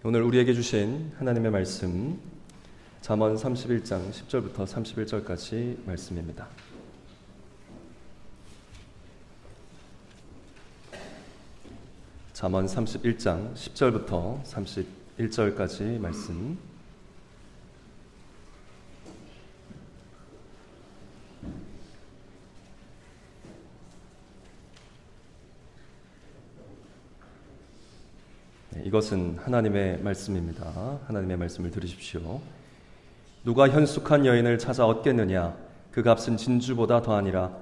오늘 우리에게 주신 하나님의 말씀 잠언 31장 10절부터 31절까지 말씀입니다. 잠언 31장 10절부터 31절까지 말씀. 이것은 하나님의 말씀입니다. 하나님의 말씀을 들으십시오. 누가 현숙한 여인을 찾아 얻겠느냐? 그 값은 진주보다 더하니라.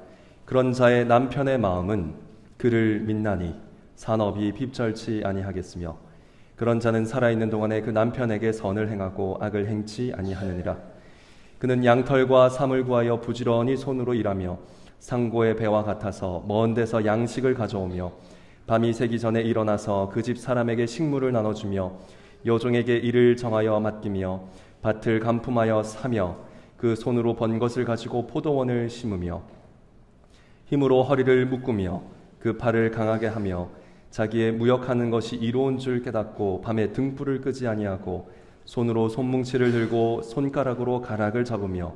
그런 자의 남편의 마음은 그를 믿나니 산업이 핍절치 아니하겠으며 그런 자는 살아있는 동안에 그 남편에게 선을 행하고 악을 행치 아니하느니라. 그는 양털과 삼을 구하여 부지런히 손으로 일하며 상고의 배와 같아서 먼 데서 양식을 가져오며 밤이 새기 전에 일어나서 그 집 사람에게 식물을 나눠주며 여종에게 일을 정하여 맡기며 밭을 간품하여 사며 그 손으로 번 것을 가지고 포도원을 심으며 힘으로 허리를 묶으며 그 팔을 강하게 하며 자기의 무역하는 것이 이로운 줄 깨닫고 밤에 등불을 끄지 아니하고 손으로 손뭉치를 들고 손가락으로 가락을 잡으며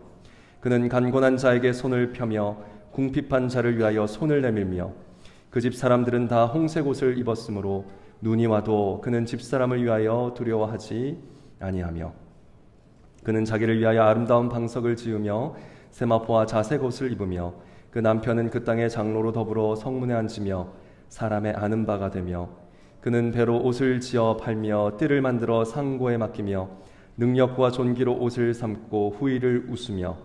그는 간곤한 자에게 손을 펴며 궁핍한 자를 위하여 손을 내밀며 그 집 사람들은 다 홍색 옷을 입었으므로 눈이 와도 그는 집사람을 위하여 두려워하지 아니하며 그는 자기를 위하여 아름다운 방석을 지으며 세마포와 자색 옷을 입으며 그 남편은 그 땅의 장로로 더불어 성문에 앉으며 사람의 아는 바가 되며 그는 배로 옷을 지어 팔며 띠를 만들어 상고에 맡기며 능력과 존귀로 옷을 삼고 후일을 웃으며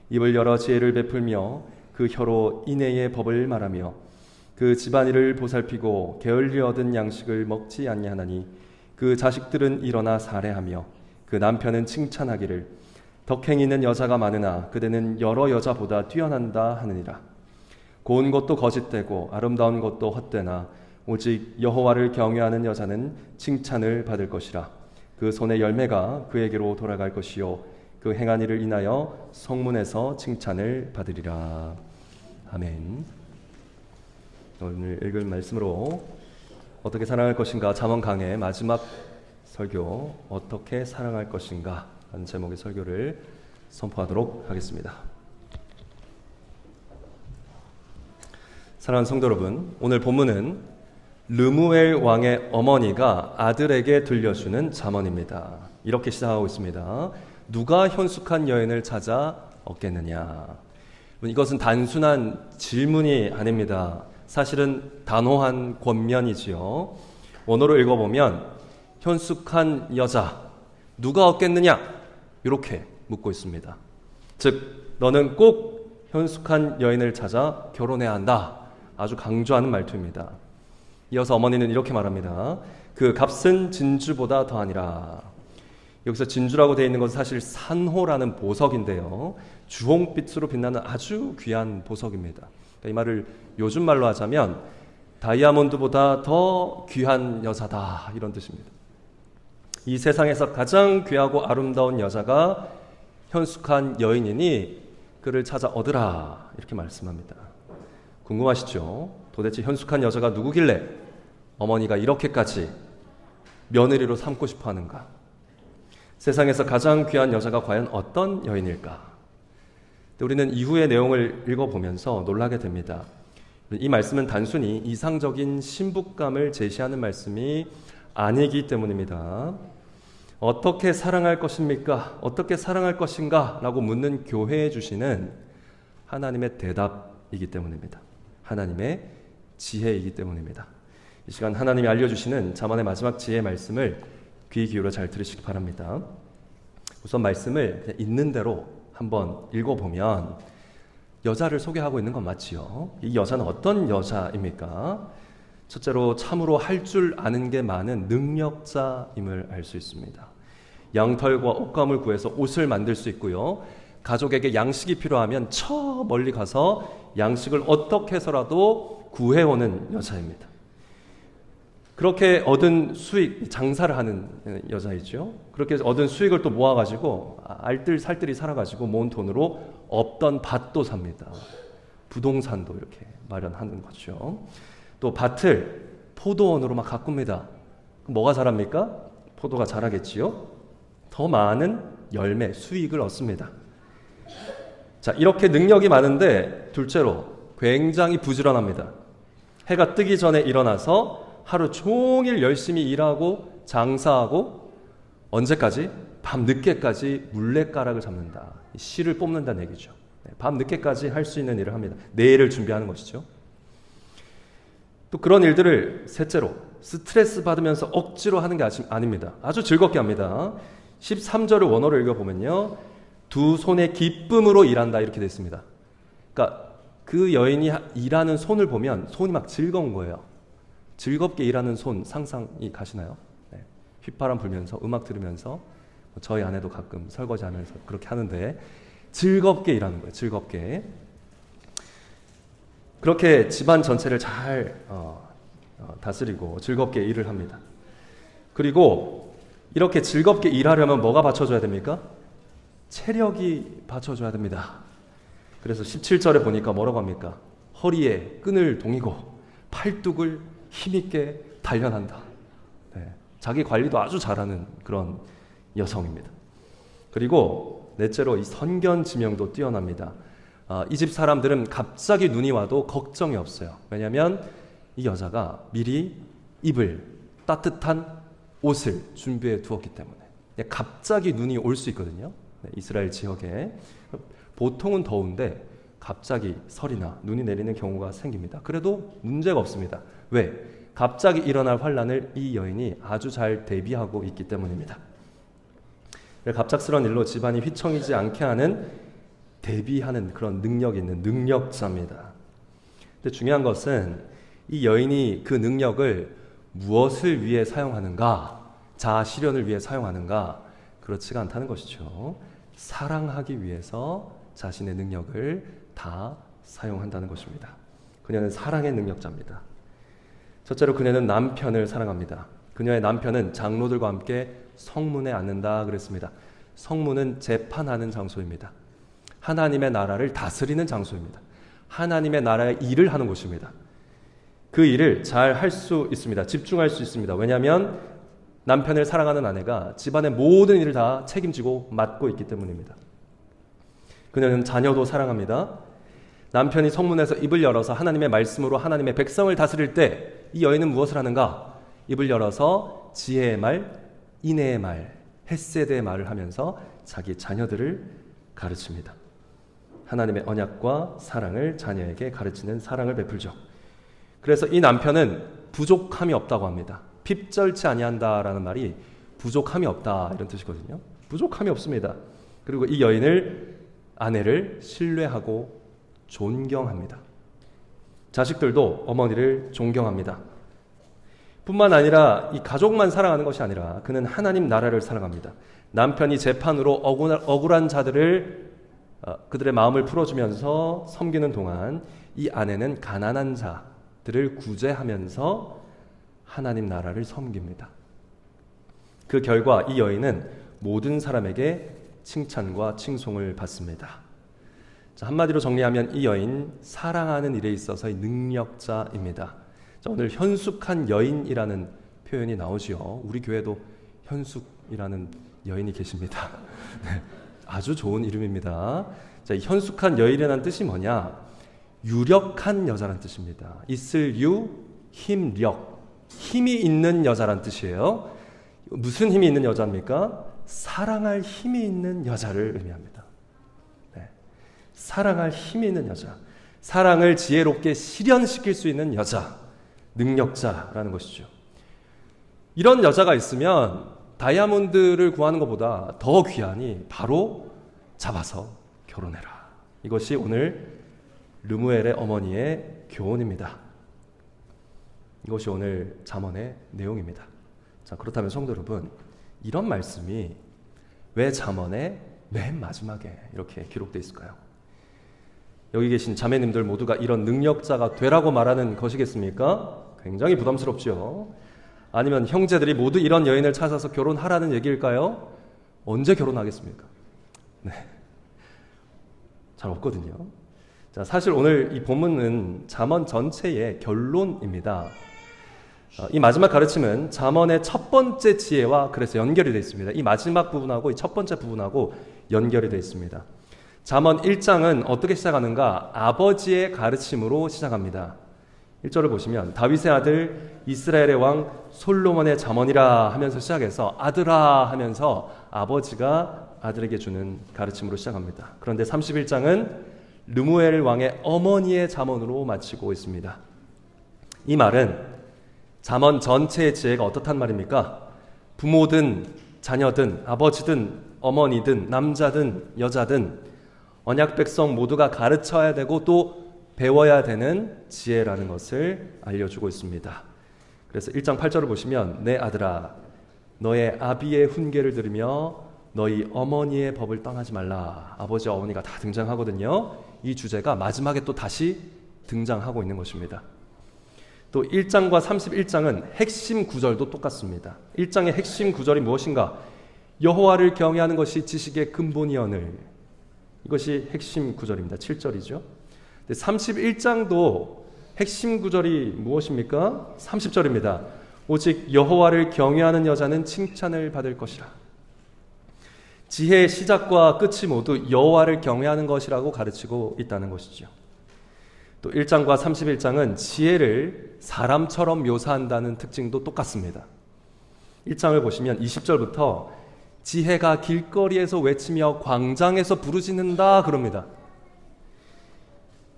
입을 열어 지혜를 베풀며 그 혀로 인애의 법을 말하며 그 집안일을 보살피고 게을리 얻은 양식을 먹지 아니하나니 그 자식들은 일어나 살해하며 그 남편은 칭찬하기를 덕행이 있는 여자가 많으나 그대는 여러 여자보다 뛰어난다 하느니라. 고운 것도 거짓되고 아름다운 것도 헛되나 오직 여호와를 경외하는 여자는 칭찬을 받을 것이라. 그 손의 열매가 그에게로 돌아갈 것이요 그 행한 일을 인하여 성문에서 칭찬을 받으리라. 아멘. 오늘 읽을 말씀으로 어떻게 사랑할 것인가 잠언 강의 마지막 설교 어떻게 사랑할 것인가 라는 제목의 설교를 선포하도록 하겠습니다. 사랑하는 성도 여러분, 오늘 본문은 르무엘 왕의 어머니가 아들에게 들려주는 잠언입니다. 이렇게 시작하고 있습니다. 누가 현숙한 여인을 찾아 얻겠느냐? 이것은 단순한 질문이 아닙니다. 사실은 단호한 권면이지요. 원어로 읽어보면 현숙한 여자 누가 얻겠느냐? 이렇게 묻고 있습니다. 즉 너는 꼭 현숙한 여인을 찾아 결혼해야 한다. 아주 강조하는 말투입니다. 이어서 어머니는 이렇게 말합니다. 그 값은 진주보다 더하니라. 여기서 진주라고 되어 있는 것은 사실 산호라는 보석인데요. 주홍빛으로 빛나는 아주 귀한 보석입니다. 이 말을 요즘 말로 하자면 다이아몬드보다 더 귀한 여자다 이런 뜻입니다. 이 세상에서 가장 귀하고 아름다운 여자가 현숙한 여인이니 그를 찾아 얻으라 이렇게 말씀합니다. 궁금하시죠? 도대체 현숙한 여자가 누구길래 어머니가 이렇게까지 며느리로 삼고 싶어 하는가? 세상에서 가장 귀한 여자가 과연 어떤 여인일까? 우리는 이후의 내용을 읽어보면서 놀라게 됩니다. 이 말씀은 단순히 이상적인 신부감을 제시하는 말씀이 아니기 때문입니다. 어떻게 사랑할 것입니까? 어떻게 사랑할 것인가? 라고 묻는 교회에 주시는 하나님의 대답이기 때문입니다. 하나님의 지혜이기 때문입니다. 이 시간 하나님이 알려주시는 잠언의 마지막 지혜의 말씀을 귀 기울여 잘 들으시기 바랍니다. 우선 말씀을 그냥 있는 대로 한번 읽어보면 여자를 소개하고 있는 건 맞지요. 이 여자는 어떤 여자입니까? 첫째로 참으로 할 줄 아는 게 많은 능력자임을 알 수 있습니다. 양털과 옷감을 구해서 옷을 만들 수 있고요. 가족에게 양식이 필요하면 저 멀리 가서 양식을 어떻게 해서라도 구해오는 여자입니다. 그렇게 얻은 수익, 장사를 하는 여자이죠. 그렇게 얻은 수익을 또 모아가지고 알뜰살뜰히 살아가지고 모은 돈으로 없던 밭도 삽니다. 부동산도 이렇게 마련하는 거죠. 또 밭을 포도원으로 막 가꿉니다. 뭐가 자랍니까? 포도가 자라겠지요. 더 많은 열매, 수익을 얻습니다. 자, 이렇게 능력이 많은데 둘째로 굉장히 부지런합니다. 해가 뜨기 전에 일어나서 하루 종일 열심히 일하고 장사하고 언제까지? 밤 늦게까지 물레가락을 잡는다. 씨를 뽑는다는 얘기죠. 밤 늦게까지 할 수 있는 일을 합니다. 내일을 준비하는 것이죠. 또 그런 일들을 셋째로 스트레스 받으면서 억지로 하는 게 아닙니다. 아주 즐겁게 합니다. 13절을 원어로 읽어보면요. 두 손의 기쁨으로 일한다 이렇게 되어 있습니다. 그러니까 그 여인이 일하는 손을 보면 손이 막 즐거운 거예요. 즐겁게 일하는 손 상상이 가시나요? 네. 휘파람 불면서 음악 들으면서 저희 아내도 가끔 설거지하면서 그렇게 하는데 즐겁게 일하는 거예요. 즐겁게. 그렇게 집안 전체를 잘 다스리고 즐겁게 일을 합니다. 그리고 이렇게 즐겁게 일하려면 뭐가 받쳐줘야 됩니까? 체력이 받쳐줘야 됩니다. 그래서 17절에 보니까 뭐라고 합니까? 허리에 끈을 동이고 팔뚝을 힘있게 단련한다. 네. 자기 관리도 아주 잘하는 그런 여성입니다. 그리고 넷째로 이 선견지명도 뛰어납니다. 이 집 사람들은 갑자기 눈이 와도 걱정이 없어요. 왜냐하면 이 여자가 미리 입을 따뜻한 옷을 준비해 두었기 때문에 갑자기 눈이 올 수 있거든요. 네, 이스라엘 지역에 보통은 더운데 갑자기 설이나 눈이 내리는 경우가 생깁니다. 그래도 문제가 없습니다. 왜? 갑자기 일어날 환란을 이 여인이 아주 잘 대비하고 있기 때문입니다. 갑작스러운 일로 집안이 휘청이지 않게 하는 대비하는 그런 능력이 있는 능력자입니다. 근데 중요한 것은 이 여인이 그 능력을 무엇을 위해 사용하는가? 자아 실현을 위해 사용하는가? 그렇지가 않다는 것이죠. 사랑하기 위해서 자신의 능력을 다 사용한다는 것입니다. 그녀는 사랑의 능력자입니다. 첫째로 그녀는 남편을 사랑합니다. 그녀의 남편은 장로들과 함께 성문에 앉는다 그랬습니다. 성문은 재판하는 장소입니다. 하나님의 나라를 다스리는 장소입니다. 하나님의 나라의 일을 하는 곳입니다. 그 일을 잘 할 수 있습니다. 집중할 수 있습니다. 왜냐하면 남편을 사랑하는 아내가 집안의 모든 일을 다 책임지고 맡고 있기 때문입니다. 그녀는 자녀도 사랑합니다. 남편이 성문에서 입을 열어서 하나님의 말씀으로 하나님의 백성을 다스릴 때 이 여인은 무엇을 하는가? 입을 열어서 지혜의 말, 인애의 말, 헷세드의 말을 하면서 자기 자녀들을 가르칩니다. 하나님의 언약과 사랑을 자녀에게 가르치는 사랑을 베풀죠. 그래서 이 남편은 부족함이 없다고 합니다. 핍절치 아니한다라는 말이 부족함이 없다 이런 뜻이거든요. 부족함이 없습니다. 그리고 이 아내를 신뢰하고 존경합니다. 자식들도 어머니를 존경합니다. 뿐만 아니라 이 가족만 사랑하는 것이 아니라 그는 하나님 나라를 사랑합니다. 남편이 재판으로 억울한 자들을 그들의 마음을 풀어주면서 섬기는 동안 이 아내는 가난한 자들을 구제하면서 하나님 나라를 섬깁니다. 그 결과 이 여인은 모든 사람에게 칭찬과 칭송을 받습니다. 자, 한마디로 정리하면 이 여인 사랑하는 일에 있어서의 능력자입니다. 자, 오늘 현숙한 여인이라는 표현이 나오지요. 우리 교회도 현숙이라는 여인이 계십니다. 네, 아주 좋은 이름입니다. 자, 이 현숙한 여인이라는 뜻이 뭐냐? 유력한 여자란 뜻입니다. 있을 유, 힘력, 힘이 있는 여자란 뜻이에요. 무슨 힘이 있는 여자입니까? 사랑할 힘이 있는 여자를 의미합니다. 네. 사랑할 힘이 있는 여자, 사랑을 지혜롭게 실현시킬 수 있는 여자, 능력자라는 것이죠. 이런 여자가 있으면 다이아몬드를 구하는 것보다 더 귀하니 바로 잡아서 결혼해라. 이것이 오늘 르무엘의 어머니의 교훈입니다. 이것이 오늘 잠언의 내용입니다. 자, 그렇다면 성도 여러분, 이런 말씀이 왜 잠언의 맨 마지막에 이렇게 기록되어 있을까요? 여기 계신 자매님들 모두가 이런 능력자가 되라고 말하는 것이겠습니까? 굉장히 부담스럽죠. 아니면 형제들이 모두 이런 여인을 찾아서 결혼하라는 얘기일까요? 언제 결혼하겠습니까? 네, 잘 없거든요. 자, 사실 오늘 이 본문은 잠언 전체의 결론입니다. 이 마지막 가르침은 잠언의 첫 번째 지혜와 그래서 연결이 되어 있습니다. 이 마지막 부분하고 이 첫 번째 부분하고 연결이 되어 있습니다. 잠언 1장은 어떻게 시작하는가? 아버지의 가르침으로 시작합니다. 1절을 보시면 다윗의 아들 이스라엘의 왕 솔로몬의 잠언이라 하면서 시작해서 아들아 하면서 아버지가 아들에게 주는 가르침으로 시작합니다. 그런데 31장은 르무엘 왕의 어머니의 잠언으로 마치고 있습니다. 이 말은 잠언 전체의 지혜가 어떻단 말입니까? 부모든 자녀든 아버지든 어머니든 남자든 여자든 언약 백성 모두가 가르쳐야 되고 또 배워야 되는 지혜라는 것을 알려주고 있습니다. 그래서 1장 8절을 보시면 내 아들아 너의 아비의 훈계를 들으며 너희 어머니의 법을 떠나지 말라. 아버지와 어머니가 다 등장하거든요. 이 주제가 마지막에 또 다시 등장하고 있는 것입니다. 또 1장과 31장은 핵심 구절도 똑같습니다. 1장의 핵심 구절이 무엇인가? 여호와를 경외하는 것이 지식의 근본이오늘. 이것이 핵심 구절입니다. 7절이죠. 31장도 핵심 구절이 무엇입니까? 30절입니다. 오직 여호와를 경외하는 여자는 칭찬을 받을 것이라. 지혜의 시작과 끝이 모두 여호와를 경외하는 것이라고 가르치고 있다는 것이죠. 또 1장과 31장은 지혜를 사람처럼 묘사한다는 특징도 똑같습니다. 1장을 보시면 20절부터 지혜가 길거리에서 외치며 광장에서 부르짖는다 그럽니다.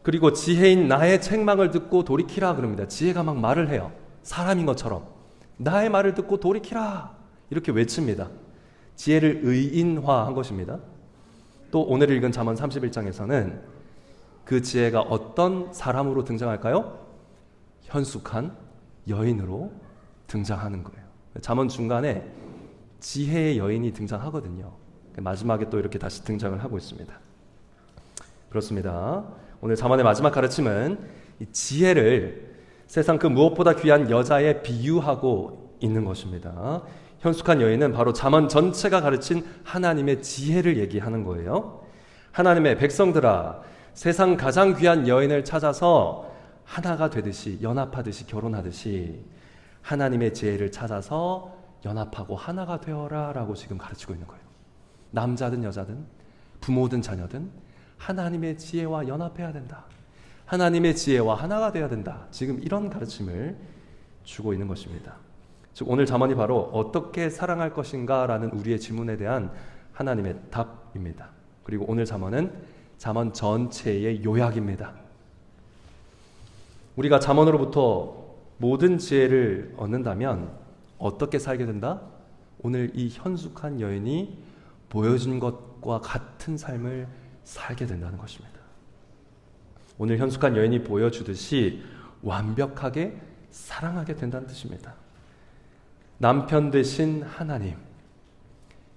그리고 지혜인 나의 책망을 듣고 돌이키라 그럽니다. 지혜가 막 말을 해요. 사람인 것처럼 나의 말을 듣고 돌이키라 이렇게 외칩니다. 지혜를 의인화한 것입니다. 또 오늘 읽은 잠언 31장에서는 그 지혜가 어떤 사람으로 등장할까요? 현숙한 여인으로 등장하는 거예요. 잠언 중간에 지혜의 여인이 등장하거든요. 마지막에 또 이렇게 다시 등장을 하고 있습니다. 그렇습니다. 오늘 잠언의 마지막 가르침은 이 지혜를 세상 그 무엇보다 귀한 여자에 비유하고 있는 것입니다. 현숙한 여인은 바로 잠언 전체가 가르친 하나님의 지혜를 얘기하는 거예요. 하나님의 백성들아 세상 가장 귀한 여인을 찾아서 하나가 되듯이 연합하듯이 결혼하듯이 하나님의 지혜를 찾아서 연합하고 하나가 되어라 라고 지금 가르치고 있는 거예요. 남자든 여자든 부모든 자녀든 하나님의 지혜와 연합해야 된다. 하나님의 지혜와 하나가 되어야 된다. 지금 이런 가르침을 주고 있는 것입니다. 즉 오늘 잠언이 바로 어떻게 사랑할 것인가 라는 우리의 질문에 대한 하나님의 답입니다. 그리고 오늘 잠언은 잠언 전체의 요약입니다. 우리가 잠언으로부터 모든 지혜를 얻는다면 어떻게 살게 된다? 오늘 이 현숙한 여인이 보여준 것과 같은 삶을 살게 된다는 것입니다. 오늘 현숙한 여인이 보여주듯이 완벽하게 사랑하게 된다는 뜻입니다. 남편 되신 하나님,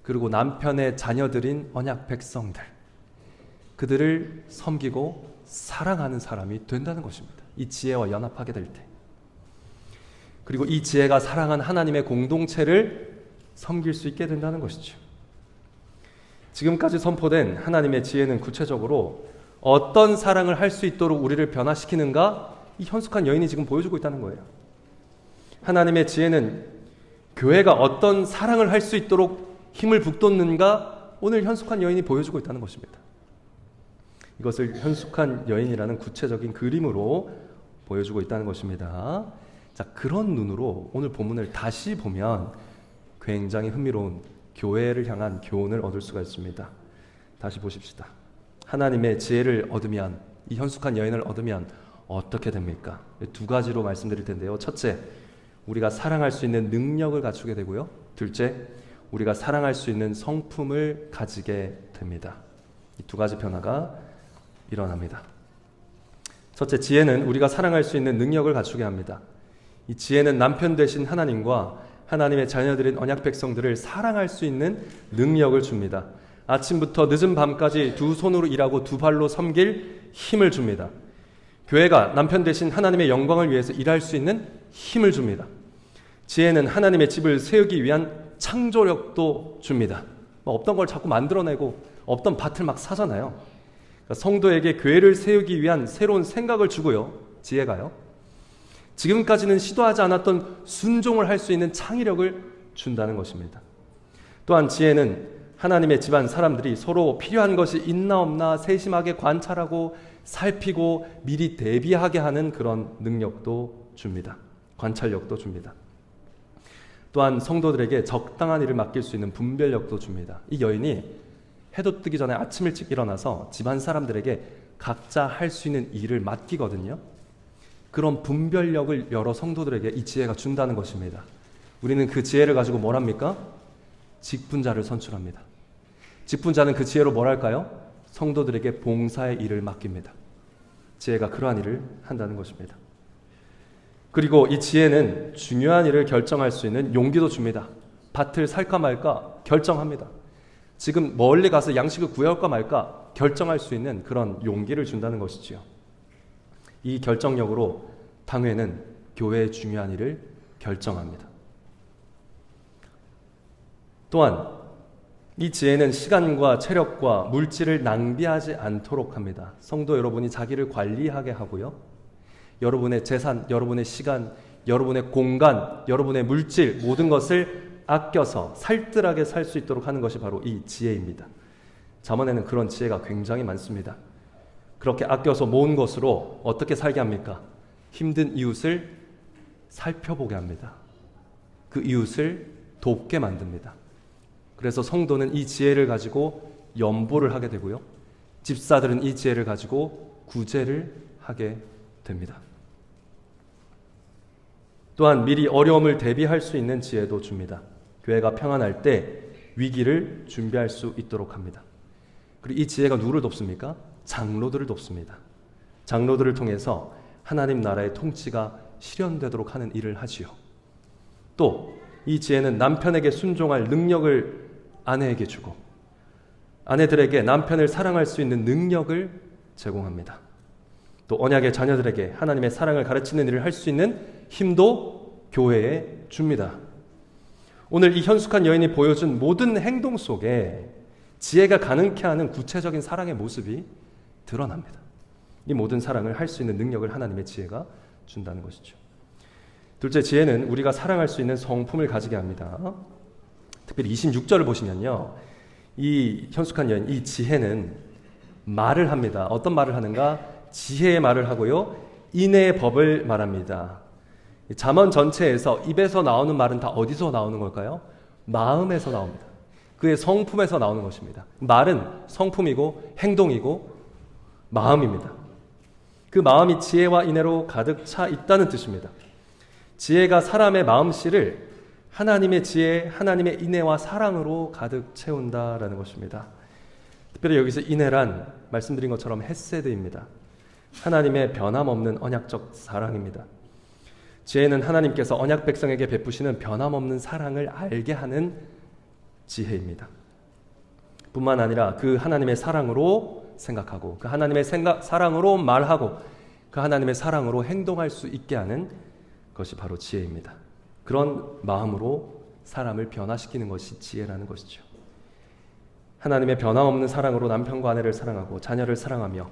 그리고 남편의 자녀들인 언약 백성들, 그들을 섬기고 사랑하는 사람이 된다는 것입니다. 이 지혜와 연합하게 될 때. 그리고 이 지혜가 사랑한 하나님의 공동체를 섬길 수 있게 된다는 것이죠. 지금까지 선포된 하나님의 지혜는 구체적으로 어떤 사랑을 할 수 있도록 우리를 변화시키는가? 이 현숙한 여인이 지금 보여주고 있다는 거예요. 하나님의 지혜는 교회가 어떤 사랑을 할 수 있도록 힘을 북돋는가? 오늘 현숙한 여인이 보여주고 있다는 것입니다. 이것을 현숙한 여인이라는 구체적인 그림으로 보여주고 있다는 것입니다. 자, 그런 눈으로 오늘 본문을 다시 보면 굉장히 흥미로운 교회를 향한 교훈을 얻을 수가 있습니다. 다시 보십시다. 하나님의 지혜를 얻으면, 이 현숙한 여인을 얻으면 어떻게 됩니까? 두 가지로 말씀드릴 텐데요. 첫째, 우리가 사랑할 수 있는 능력을 갖추게 되고요. 둘째, 우리가 사랑할 수 있는 성품을 가지게 됩니다. 이 두 가지 변화가 일어납니다. 첫째, 지혜는 우리가 사랑할 수 있는 능력을 갖추게 합니다. 이 지혜는 남편 되신 하나님과 하나님의 자녀들인 언약 백성들을 사랑할 수 있는 능력을 줍니다. 아침부터 늦은 밤까지 두 손으로 일하고 두 발로 섬길 힘을 줍니다. 교회가 남편 되신 하나님의 영광을 위해서 일할 수 있는 힘을 줍니다. 지혜는 하나님의 집을 세우기 위한 창조력도 줍니다. 없던 걸 자꾸 만들어내고 없던 밭을 막 사잖아요. 그러니까 성도에게 교회를 세우기 위한 새로운 생각을 주고요. 지혜가요. 지금까지는 시도하지 않았던 순종을 할 수 있는 창의력을 준다는 것입니다. 또한 지혜는 하나님의 집안 사람들이 서로 필요한 것이 있나 없나 세심하게 관찰하고 살피고 미리 대비하게 하는 그런 능력도 줍니다. 관찰력도 줍니다. 또한 성도들에게 적당한 일을 맡길 수 있는 분별력도 줍니다. 이 여인이 해도 뜨기 전에 아침 일찍 일어나서 집안 사람들에게 각자 할 수 있는 일을 맡기거든요. 그런 분별력을 여러 성도들에게 이 지혜가 준다는 것입니다. 우리는 그 지혜를 가지고 뭘 합니까? 직분자를 선출합니다. 직분자는 그 지혜로 뭘 할까요? 성도들에게 봉사의 일을 맡깁니다. 지혜가 그러한 일을 한다는 것입니다. 그리고 이 지혜는 중요한 일을 결정할 수 있는 용기도 줍니다. 밭을 살까 말까 결정합니다. 지금 멀리 가서 양식을 구해올까 말까 결정할 수 있는 그런 용기를 준다는 것이지요. 이 결정력으로 당회는 교회의 중요한 일을 결정합니다. 또한 이 지혜는 시간과 체력과 물질을 낭비하지 않도록 합니다. 성도 여러분이 자기를 관리하게 하고요. 여러분의 재산, 여러분의 시간, 여러분의 공간, 여러분의 물질 모든 것을 아껴서 살뜰하게 살 수 있도록 하는 것이 바로 이 지혜입니다. 잠언에는 그런 지혜가 굉장히 많습니다. 그렇게 아껴서 모은 것으로 어떻게 살게 합니까? 힘든 이웃을 살펴보게 합니다. 그 이웃을 돕게 만듭니다. 그래서 성도는 이 지혜를 가지고 연보를 하게 되고요. 집사들은 이 지혜를 가지고 구제를 하게 됩니다. 또한 미리 어려움을 대비할 수 있는 지혜도 줍니다. 교회가 평안할 때 위기를 준비할 수 있도록 합니다. 그리고 이 지혜가 누구를 돕습니까? 장로들을 돕습니다. 장로들을 통해서 하나님 나라의 통치가 실현되도록 하는 일을 하지요. 또 이 지혜는 남편에게 순종할 능력을 아내에게 주고 아내들에게 남편을 사랑할 수 있는 능력을 제공합니다. 또 언약의 자녀들에게 하나님의 사랑을 가르치는 일을 할 수 있는 힘도 교회에 줍니다. 오늘 이 현숙한 여인이 보여준 모든 행동 속에 지혜가 가능케 하는 구체적인 사랑의 모습이 드러납니다. 이 모든 사랑을 할 수 있는 능력을 하나님의 지혜가 준다는 것이죠. 둘째, 지혜는 우리가 사랑할 수 있는 성품을 가지게 합니다. 특별히 26절을 보시면요. 이 현숙한 여인, 이 지혜는 말을 합니다. 어떤 말을 하는가? 지혜의 말을 하고요. 인애의 법을 말합니다. 잠언 전체에서 입에서 나오는 말은 다 어디서 나오는 걸까요? 마음에서 나옵니다. 그의 성품에서 나오는 것입니다. 말은 성품이고 행동이고 마음입니다. 그 마음이 지혜와 인애로 가득 차 있다는 뜻입니다. 지혜가 사람의 마음씨를 하나님의 지혜, 하나님의 인애와 사랑으로 가득 채운다라는 것입니다. 특별히 여기서 인애란 말씀드린 것처럼 헤세드입니다. 하나님의 변함없는 언약적 사랑입니다. 지혜는 하나님께서 언약 백성에게 베푸시는 변함없는 사랑을 알게 하는 지혜입니다. 뿐만 아니라 그 하나님의 사랑으로 생각하고 그 하나님의 사랑으로 말하고 그 하나님의 사랑으로 행동할 수 있게 하는 것이 바로 지혜입니다. 그런 마음으로 사람을 변화시키는 것이 지혜라는 것이죠. 하나님의 변함없는 사랑으로 남편과 아내를 사랑하고 자녀를 사랑하며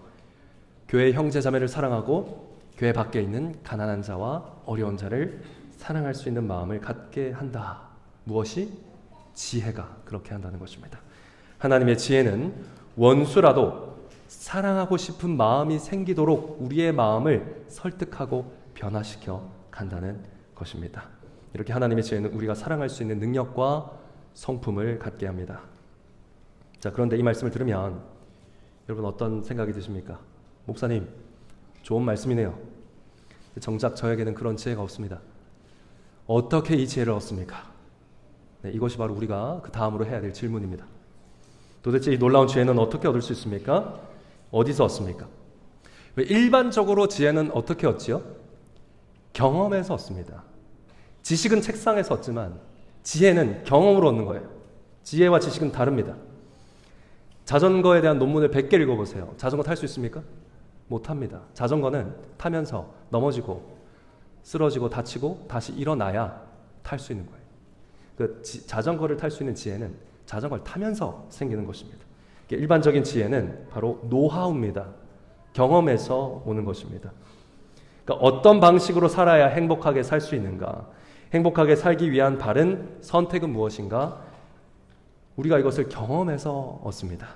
교회 형제 자매를 사랑하고 교회 밖에 있는 가난한 자와 어려운 자를 사랑할 수 있는 마음을 갖게 한다. 무엇이? 지혜가 그렇게 한다는 것입니다. 하나님의 지혜는 원수라도 사랑하고 싶은 마음이 생기도록 우리의 마음을 설득하고 변화시켜 간다는 것입니다. 이렇게 하나님의 지혜는 우리가 사랑할 수 있는 능력과 성품을 갖게 합니다. 자, 그런데 이 말씀을 들으면 여러분 어떤 생각이 드십니까? 목사님, 좋은 말씀이네요. 정작 저에게는 그런 지혜가 없습니다. 어떻게 이 지혜를 얻습니까? 네, 이것이 바로 우리가 그 다음으로 해야 될 질문입니다. 도대체 이 놀라운 지혜는 어떻게 얻을 수 있습니까? 어디서 얻습니까? 일반적으로 지혜는 어떻게 얻지요? 경험에서 얻습니다. 지식은 책상에서 얻지만 지혜는 경험으로 얻는 거예요. 지혜와 지식은 다릅니다. 자전거에 대한 논문을 100개 읽어보세요. 자전거 탈 수 있습니까? 못합니다. 자전거는 타면서 넘어지고 쓰러지고 다치고 다시 일어나야 탈 수 있는 거예요. 자전거를 탈 수 있는 지혜는 자전거를 타면서 생기는 것입니다. 일반적인 지혜는 바로 노하우입니다. 경험에서 오는 것입니다. 그러니까 어떤 방식으로 살아야 행복하게 살 수 있는가? 행복하게 살기 위한 바른 선택은 무엇인가? 우리가 이것을 경험해서 얻습니다.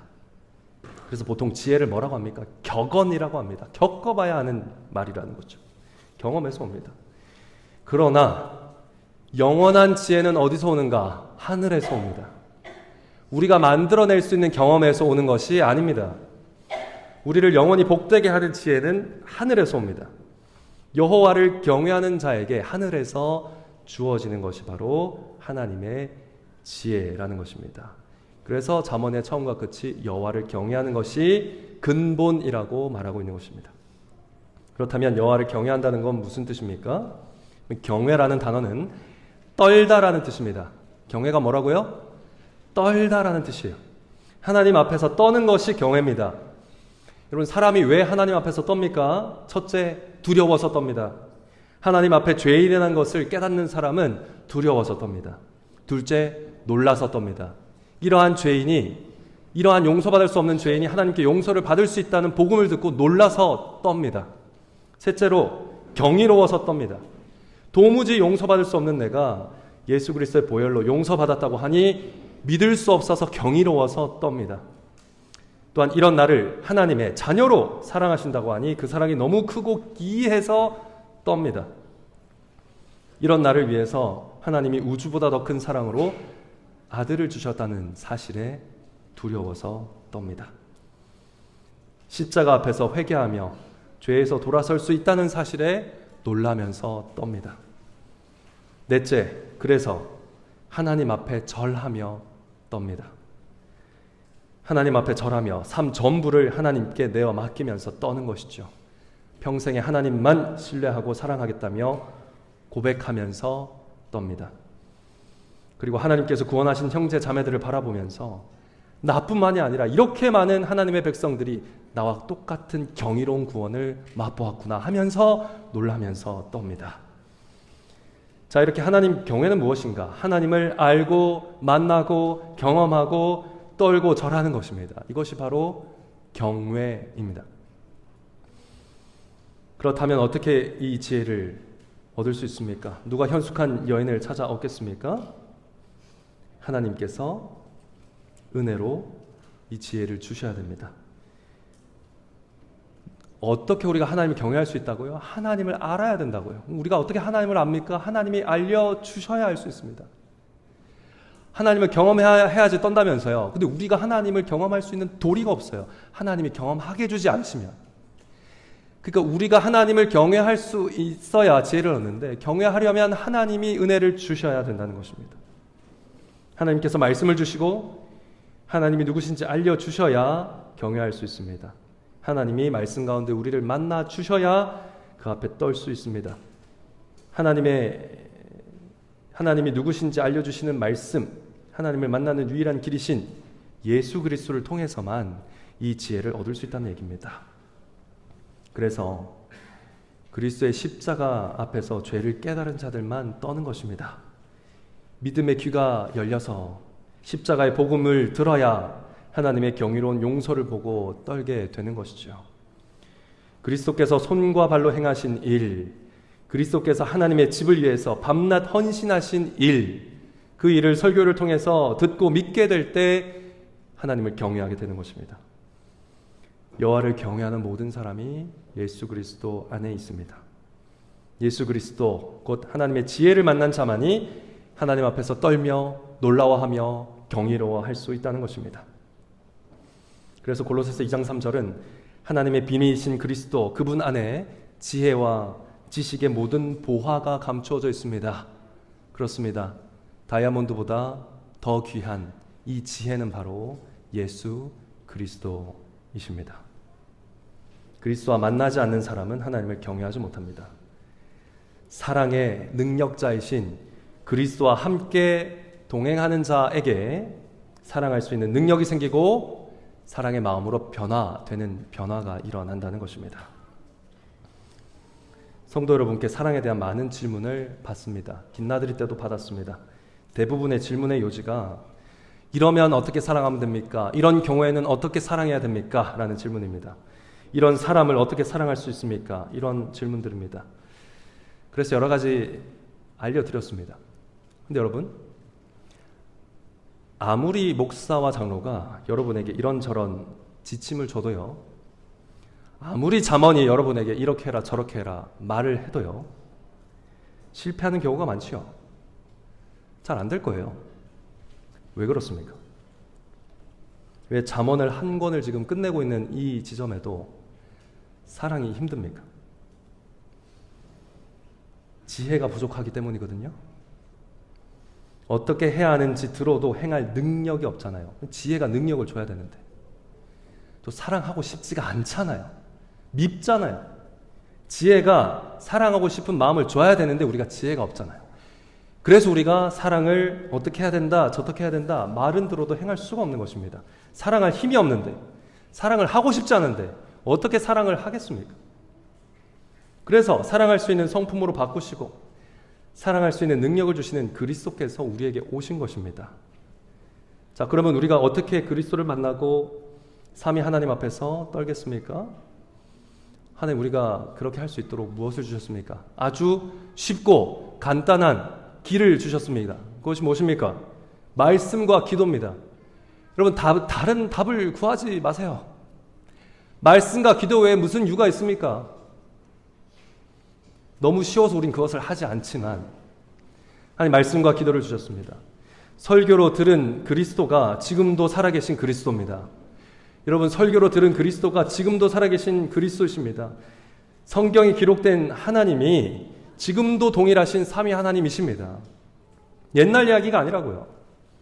그래서 보통 지혜를 뭐라고 합니까? 격언이라고 합니다. 겪어봐야 하는 말이라는 거죠. 경험해서 옵니다. 그러나 영원한 지혜는 어디서 오는가? 하늘에서 옵니다. 우리가 만들어낼 수 있는 경험에서 오는 것이 아닙니다. 우리를 영원히 복되게 하는 지혜는 하늘에서 옵니다. 여호와를 경외하는 자에게 하늘에서 주어지는 것이 바로 하나님의 지혜라는 것입니다. 그래서 잠언의 처음과 끝이 여호와를 경외하는 것이 근본이라고 말하고 있는 것입니다. 그렇다면 여호와를 경외한다는 건 무슨 뜻입니까? 경외라는 단어는 떨다라는 뜻입니다. 경외가 뭐라고요? 떨다라는 뜻이에요. 하나님 앞에서 떠는 것이 경외입니다. 여러분, 사람이 왜 하나님 앞에서 떱니까? 첫째, 두려워서 떱니다. 하나님 앞에 죄인이라는 것을 깨닫는 사람은 두려워서 떱니다. 둘째, 놀라서 떱니다. 이러한 용서받을 수 없는 죄인이 하나님께 용서를 받을 수 있다는 복음을 듣고 놀라서 떱니다. 셋째로, 경이로워서 떱니다. 도무지 용서받을 수 없는 내가 예수 그리스도의 보혈로 용서받았다고 하니 믿을 수 없어서 경이로워서 떱니다. 또한 이런 나를 하나님의 자녀로 사랑하신다고 하니 그 사랑이 너무 크고 기이해서 떱니다. 이런 나를 위해서 하나님이 우주보다 더 큰 사랑으로 아들을 주셨다는 사실에 두려워서 떱니다. 십자가 앞에서 회개하며 죄에서 돌아설 수 있다는 사실에 놀라면서 떱니다. 넷째, 그래서 하나님 앞에 절하며 떱니다. 하나님 앞에 절하며 삶 전부를 하나님께 내어 맡기면서 떠는 것이죠. 평생에 하나님만 신뢰하고 사랑하겠다며 고백하면서 떱니다. 그리고 하나님께서 구원하신 형제 자매들을 바라보면서 나뿐만이 아니라 이렇게 많은 하나님의 백성들이 나와 똑같은 경이로운 구원을 맛보았구나 하면서 놀라면서 떱니다. 자, 이렇게 하나님 경외는 무엇인가? 하나님을 알고 만나고 경험하고 떨고 절하는 것입니다. 이것이 바로 경외입니다. 그렇다면 어떻게 이 지혜를 얻을 수 있습니까? 누가 현숙한 여인을 찾아 얻겠습니까? 하나님께서 은혜로 이 지혜를 주셔야 됩니다. 어떻게 우리가 하나님을 경외할 수 있다고요? 하나님을 알아야 된다고요. 우리가 어떻게 하나님을 압니까? 하나님이 알려주셔야 할 수 있습니다. 하나님을 경험해야지 떤다면서요. 근데 우리가 하나님을 경험할 수 있는 도리가 없어요. 하나님이 경험하게 해주지 않으시면. 그러니까 우리가 하나님을 경외할 수 있어야 지혜를 얻는데 경외하려면 하나님이 은혜를 주셔야 된다는 것입니다. 하나님께서 말씀을 주시고 하나님이 누구신지 알려주셔야 경외할 수 있습니다. 하나님이 말씀 가운데 우리를 만나 주셔야 그 앞에 떨 수 있습니다. 하나님이 누구신지 알려주시는 말씀, 하나님을 만나는 유일한 길이신 예수 그리스도를 통해서만 이 지혜를 얻을 수 있다는 얘기입니다. 그래서 그리스도의 십자가 앞에서 죄를 깨달은 자들만 떠는 것입니다. 믿음의 귀가 열려서 십자가의 복음을 들어야 하나님의 경이로운 용서를 보고 떨게 되는 것이죠. 그리스도께서 손과 발로 행하신 일, 그리스도께서 하나님의 집을 위해서 밤낮 헌신하신 일, 그 일을 설교를 통해서 듣고 믿게 될 때 하나님을 경외하게 되는 것입니다. 여호와를 경외하는 모든 사람이 예수 그리스도 안에 있습니다. 예수 그리스도 곧 하나님의 지혜를 만난 자만이 하나님 앞에서 떨며 놀라워하며 경이로워할 수 있다는 것입니다. 그래서 골로새서 2장 3절은 하나님의 비밀이신 그리스도 그분 안에 지혜와 지식의 모든 보화가 감추어져 있습니다. 그렇습니다. 다이아몬드보다 더 귀한 이 지혜는 바로 예수 그리스도이십니다. 그리스도와 만나지 않는 사람은 하나님을 경외하지 못합니다. 사랑의 능력자이신 그리스도와 함께 동행하는 자에게 사랑할 수 있는 능력이 생기고 사랑의 마음으로 변화되는 변화가 일어난다는 것입니다. 성도 여러분께 사랑에 대한 많은 질문을 받습니다. 긴나들이 때도 받았습니다. 대부분의 질문의 요지가 이러면 어떻게 사랑하면 됩니까? 이런 경우에는 어떻게 사랑해야 됩니까? 라는 질문입니다. 이런 사람을 어떻게 사랑할 수 있습니까? 이런 질문들입니다. 그래서 여러 가지 알려드렸습니다. 근데 여러분, 아무리 목사와 장로가 여러분에게 이런저런 지침을 줘도요, 아무리 잠언이 여러분에게 이렇게 해라 저렇게 해라 말을 해도요, 실패하는 경우가 많지요. 잘 안 될 거예요. 왜 그렇습니까? 왜 잠언을 한 권을 지금 끝내고 있는 이 지점에도 사랑이 힘듭니까? 지혜가 부족하기 때문이거든요. 어떻게 해야 하는지 들어도 행할 능력이 없잖아요. 지혜가 능력을 줘야 되는데 또 사랑하고 싶지가 않잖아요. 밉잖아요. 지혜가 사랑하고 싶은 마음을 줘야 되는데 우리가 지혜가 없잖아요. 그래서 우리가 사랑을 어떻게 해야 된다, 저떻게 해야 된다 말은 들어도 행할 수가 없는 것입니다. 사랑할 힘이 없는데, 사랑을 하고 싶지 않은데 어떻게 사랑을 하겠습니까? 그래서 사랑할 수 있는 성품으로 바꾸시고 사랑할 수 있는 능력을 주시는 그리스도께서 우리에게 오신 것입니다. 자, 그러면 우리가 어떻게 그리스도를 만나고 삼위 하나님 앞에서 떨겠습니까? 하나님, 우리가 그렇게 할 수 있도록 무엇을 주셨습니까? 아주 쉽고 간단한 길을 주셨습니다. 그것이 무엇입니까? 말씀과 기도입니다. 여러분, 다른 답을 구하지 마세요. 말씀과 기도 외에 무슨 유가 있습니까? 너무 쉬워서 우린 그것을 하지 않지만 하나님 말씀과 기도를 주셨습니다. 설교로 들은 그리스도가 지금도 살아계신 그리스도입니다. 여러분, 설교로 들은 그리스도가 지금도 살아계신 그리스도이십니다. 성경에 기록된 하나님이 지금도 동일하신 삼위 하나님이십니다. 옛날 이야기가 아니라고요.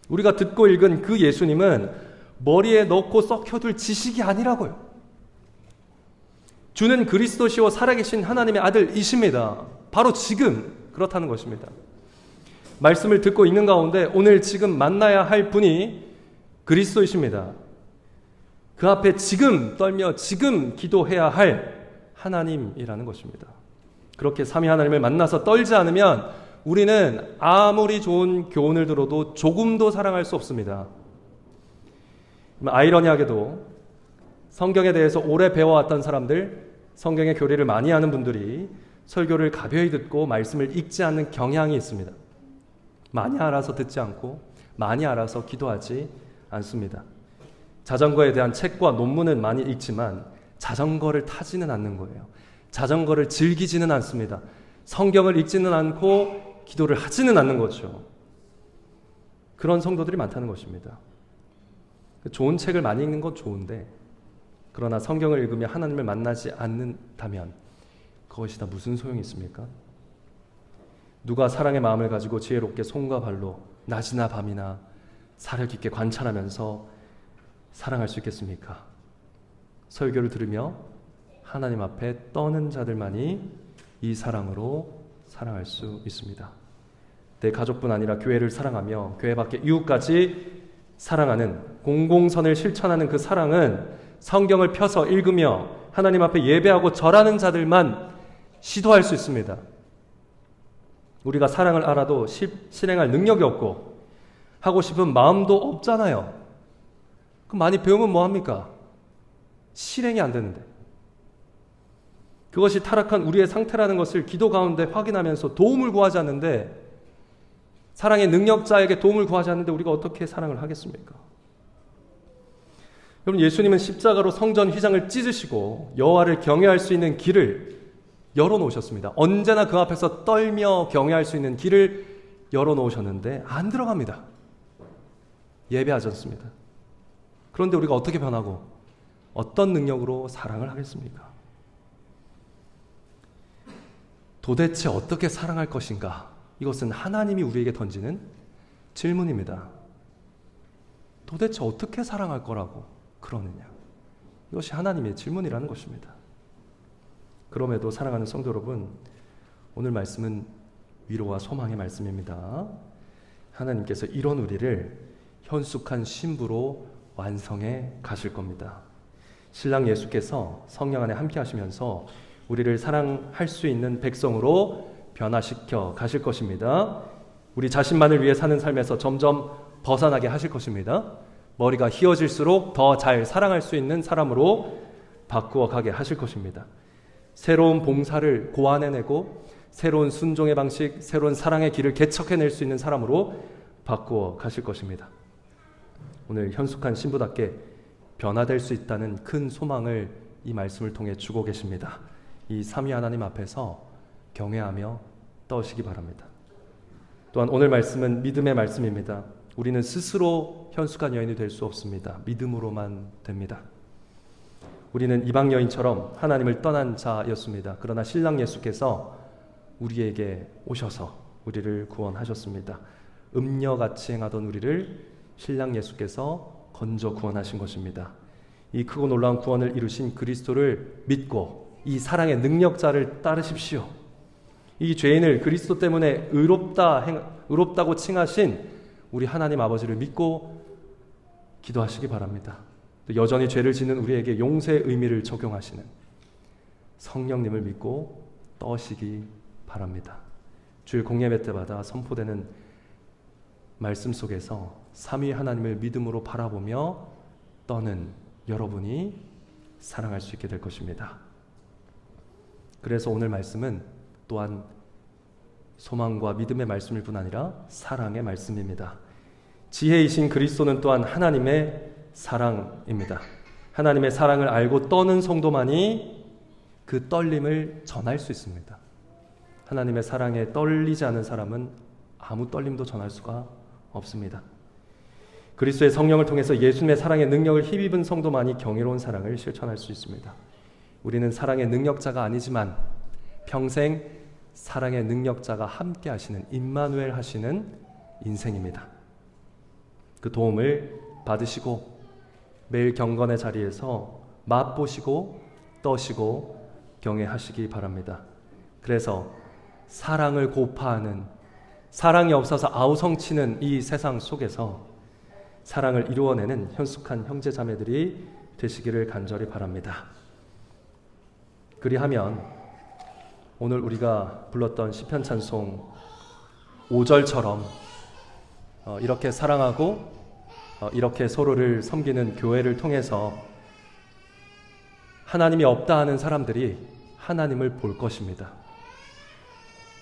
우리가 듣고 읽은 그 예수님은 머리에 넣고 썩혀둘 지식이 아니라고요. 주는 그리스도시요 살아계신 하나님의 아들이십니다. 바로 지금 그렇다는 것입니다. 말씀을 듣고 있는 가운데 오늘 지금 만나야 할 분이 그리스도이십니다. 그 앞에 지금 떨며 지금 기도해야 할 하나님이라는 것입니다. 그렇게 삼위 하나님을 만나서 떨지 않으면 우리는 아무리 좋은 교훈을 들어도 조금도 사랑할 수 없습니다. 아이러니하게도 성경에 대해서 오래 배워왔던 사람들, 성경의 교리를 많이 아는 분들이 설교를 가벼이 듣고 말씀을 읽지 않는 경향이 있습니다. 많이 알아서 듣지 않고 많이 알아서 기도하지 않습니다. 자전거에 대한 책과 논문은 많이 읽지만 자전거를 타지는 않는 거예요. 자전거를 즐기지는 않습니다. 성경을 읽지는 않고 기도를 하지는 않는 거죠. 그런 성도들이 많다는 것입니다. 좋은 책을 많이 읽는 건 좋은데 그러나 성경을 읽으며 하나님을 만나지 않는다면 그것이 다 무슨 소용이 있습니까? 누가 사랑의 마음을 가지고 지혜롭게 손과 발로 낮이나 밤이나 사력 있게 관찰하면서 사랑할 수 있겠습니까? 설교를 들으며 하나님 앞에 떠는 자들만이 이 사랑으로 사랑할 수 있습니다. 내 가족뿐 아니라 교회를 사랑하며 교회 밖의 이웃까지 사랑하는 공공선을 실천하는 그 사랑은 성경을 펴서 읽으며 하나님 앞에 예배하고 절하는 자들만 시도할 수 있습니다. 우리가 사랑을 알아도 실행할 능력이 없고 하고 싶은 마음도 없잖아요. 그럼 많이 배우면 뭐합니까? 실행이 안 되는데. 그것이 타락한 우리의 상태라는 것을 기도 가운데 확인하면서 도움을 구하지 않는데, 사랑의 능력자에게 도움을 구하지 않는데 우리가 어떻게 사랑을 하겠습니까? 여러분, 예수님은 십자가로 성전 휘장을 찢으시고 여호와를 경외할 수 있는 길을 열어놓으셨습니다. 언제나 그 앞에서 떨며 경외할 수 있는 길을 열어놓으셨는데 안 들어갑니다. 예배하지 않습니다. 그런데 우리가 어떻게 변하고 어떤 능력으로 사랑을 하겠습니까? 도대체 어떻게 사랑할 것인가? 이것은 하나님이 우리에게 던지는 질문입니다. 도대체 어떻게 사랑할 거라고 그러느냐? 이것이 하나님의 질문이라는 것입니다. 그럼에도 사랑하는 성도 여러분, 오늘 말씀은 위로와 소망의 말씀입니다. 하나님께서 이런 우리를 현숙한 신부로 완성해 가실 겁니다. 신랑 예수께서 성령 안에 함께 하시면서 우리를 사랑할 수 있는 백성으로 변화시켜 가실 것입니다. 우리 자신만을 위해 사는 삶에서 점점 벗어나게 하실 것입니다. 머리가 휘어질수록 더 잘 사랑할 수 있는 사람으로 바꾸어 가게 하실 것입니다. 새로운 봉사를 고안해내고 새로운 순종의 방식, 새로운 사랑의 길을 개척해낼 수 있는 사람으로 바꾸어 가실 것입니다. 오늘 현숙한 신부답게 변화될 수 있다는 큰 소망을 이 말씀을 통해 주고 계십니다. 이 삼위 하나님 앞에서 경외하며 떠시기 바랍니다. 또한 오늘 말씀은 믿음의 말씀입니다. 우리는 스스로 현숙한 여인이 될 수 없습니다. 믿음으로만 됩니다. 우리는 이방 여인처럼 하나님을 떠난 자였습니다. 그러나 신랑 예수께서 우리에게 오셔서 우리를 구원하셨습니다. 음녀같이 행하던 우리를 신랑 예수께서 건져 구원하신 것입니다. 이 크고 놀라운 구원을 이루신 그리스도를 믿고 이 사랑의 능력자를 따르십시오. 이 죄인을 그리스도 때문에 의롭다고 칭하신 우리 하나님 아버지를 믿고 기도하시기 바랍니다. 또 여전히 죄를 짓는 우리에게 용서의 의미를 적용하시는 성령님을 믿고 떠시기 바랍니다. 주일 공예 때마다 선포되는 말씀 속에서 삼위 하나님을 믿음으로 바라보며 떠는 여러분이 사랑할 수 있게 될 것입니다. 그래서 오늘 말씀은 또한 소망과 믿음의 말씀일 뿐 아니라 사랑의 말씀입니다. 지혜이신 그리스도는 또한 하나님의 사랑입니다. 하나님의 사랑을 알고 떠는 성도만이 그 떨림을 전할 수 있습니다. 하나님의 사랑에 떨리지 않은 사람은 아무 떨림도 전할 수가 없습니다. 그리스도의 성령을 통해서 예수님의 사랑의 능력을 힘입은 성도만이 경이로운 사랑을 실천할 수 있습니다. 우리는 사랑의 능력자가 아니지만 평생 사랑의 능력자가 함께 하시는 임마누엘 하시는 인생입니다. 그 도움을 받으시고 매일 경건의 자리에서 맛보시고 떠시고 경외하시기 바랍니다. 그래서 사랑을 고파하는, 사랑이 없어서 아우성치는 이 세상 속에서 사랑을 이루어내는 현숙한 형제자매들이 되시기를 간절히 바랍니다. 그리하면 오늘 우리가 불렀던 시편 찬송 5절처럼 이렇게 사랑하고 이렇게 서로를 섬기는 교회를 통해서 하나님이 없다 하는 사람들이 하나님을 볼 것입니다.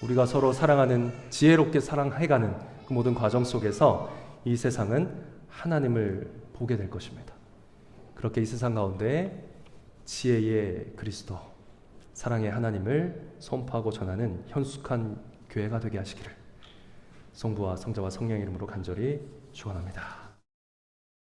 우리가 서로 사랑하는, 지혜롭게 사랑해가는 그 모든 과정 속에서 이 세상은 하나님을 보게 될 것입니다. 그렇게 이 세상 가운데 지혜의 그리스도, 사랑의 하나님을 선포하고 전하는 현숙한 교회가 되게 하시기를 성부와 성자와 성령의 이름으로 간절히 축원합니다.